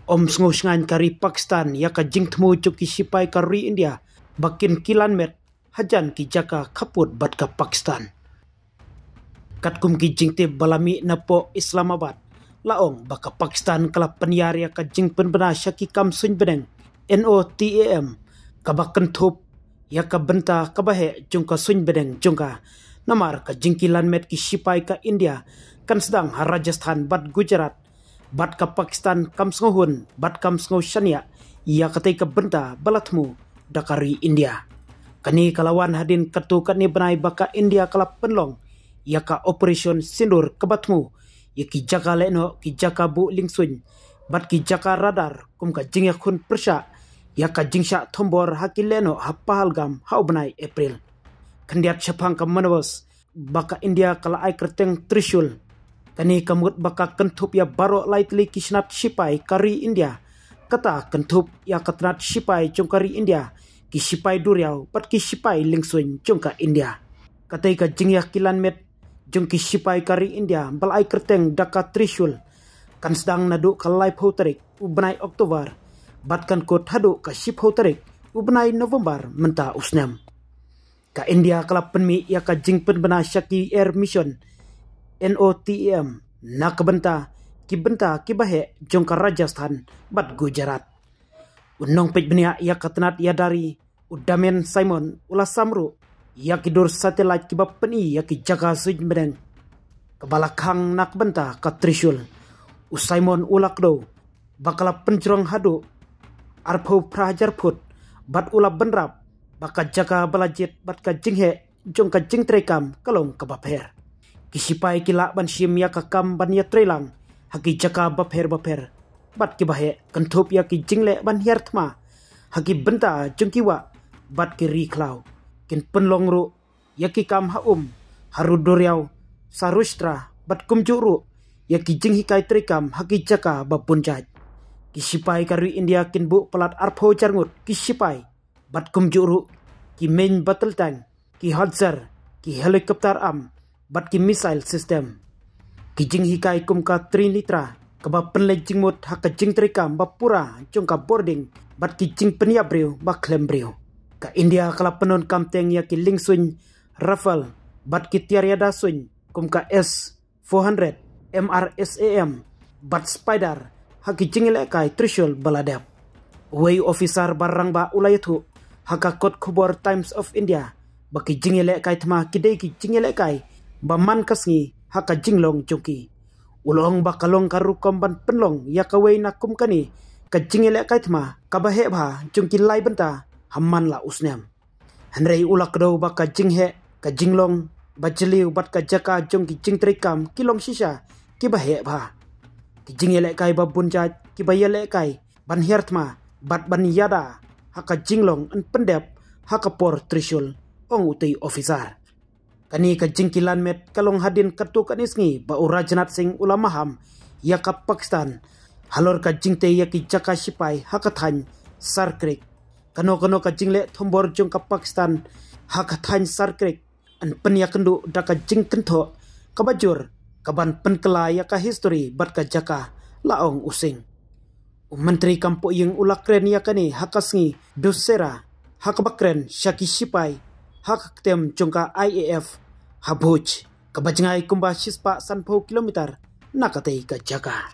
Om sngan kari Pakistan ya ka jing temu cuki sipai kari India bakin kilan met hajan ki jaka kaput bat ka Pakistan. Katkum ki jing te balami napo Islamabad laong baka Pakistan kala penyar ya ka jing penbena syaki kam sun beneng NOTAM kabakan thup ya ka benta kabahe jungka sun beneng jungka namar ka jing kilan met ki sipai ka India kan sedang Rajasthan bat Gujarat bat ka Pakistan kam sngahun bat kam sngau shania ia katai ka benta balatmu dakari India kani kalawan hadin katu kani benai baka India kala penlong ia ka operation sindur kebatmu ia ki jaka leno ki jaka bu lingsun bat ki jaka radar kum ka jingya khun persha ia ka jingsha thombor hakileno hapahalgam hau benai April kandiat syapang ka manwas baka India kala ai kerteng Trishul kani kamut baka kentup ya baro lightly kisnat sipai kari India kata kentup ya katnat sipai jongkari India ki sipai duriau pat ki sipai lingsun jongka India katai ka jingya kilan met jongki sipai kari India balai kerteng daka Trishul kan sedang nadu kalai photarik ubenai Oktober batkan kot hadu ka sip photarik ubenai November menta usnam ka India kala penmi ya ka jing penbena syaki air mission NOTAM nak benta ki bahe jongka Rajasthan bat Gujarat unong pej benia ya katnat ya dari udamen Simon ula samru ya kidur satelit ki bapeni ya ki jaga suj bedeng kebalakang nak benta ka Trishul Simon ulakdo bakala penjrong hadu arpo prajar put bat ula benrap baka jaga balajit bat ka jinghe jongka jing trekam kalong ka bapher kisipai kila ban sim ya kakam ban ya trelang haki jaka bapher bat ki bahe kentup ya ki jingle ban hiertma haki benta jengkiwa bat ki riklau kin penlong ru ya ki kam haum harudoriau sarustra bat kumjuru ya ki jing hikai trekam haki jaka bapunjat kisipai kari India kin bu pelat arpo jarngut kisipai bat kumjuru ki main battle tank ki howitzer ki helikopter am bat ki missile system ki jing hikai kum ka trinitra kaba penle jingmut haka jing trekam bapura jongka boarding bat ki jing peniabriu ba klembriu ka India kala penon kamteng ya ki lingsun rifle bat ki tiariada sun kum ka S400 MRSAM bat spider haki jingile kai Trishul baladap way officer barang ba ulayatu haka kot khubor Times of India baki jingile kai thma kidei ki jingile kai baman kasngi haka jinglong jongki ulong bakalong karu komban penlong ya kawai nakum kani ka jingile kai thma kabahe bha jongki lai benta hamman la usnam hanrei ulak do baka jinghe ka jinglong bajliu bat ka jaka jongki jingtrekam kilong shisha kibahe bha ki jingile kai babunjat kibayele kai ban hertma bat ban yada haka jinglong an pendep haka por Trishul ong utei officer kani ka jingkilan met kalong hadin katu kanisngi ba urajnat sing ulamaham ya ka Pakistan halor ka jingte ya ki jaka sipai haka than sarkrik kano ka jingle thombor jong ka Pakistan haka than sarkrik an penya kendu daka jing kentho kabajur kaban penkela ya ka history bat ka jaka laong using menteri kampo yang ulakren ya kani hakasngi dosera haka bakren syaki sipai hak tem jongka IAF habuj kebajengai kumba sispa sanpau kilometer nakatei ka jaka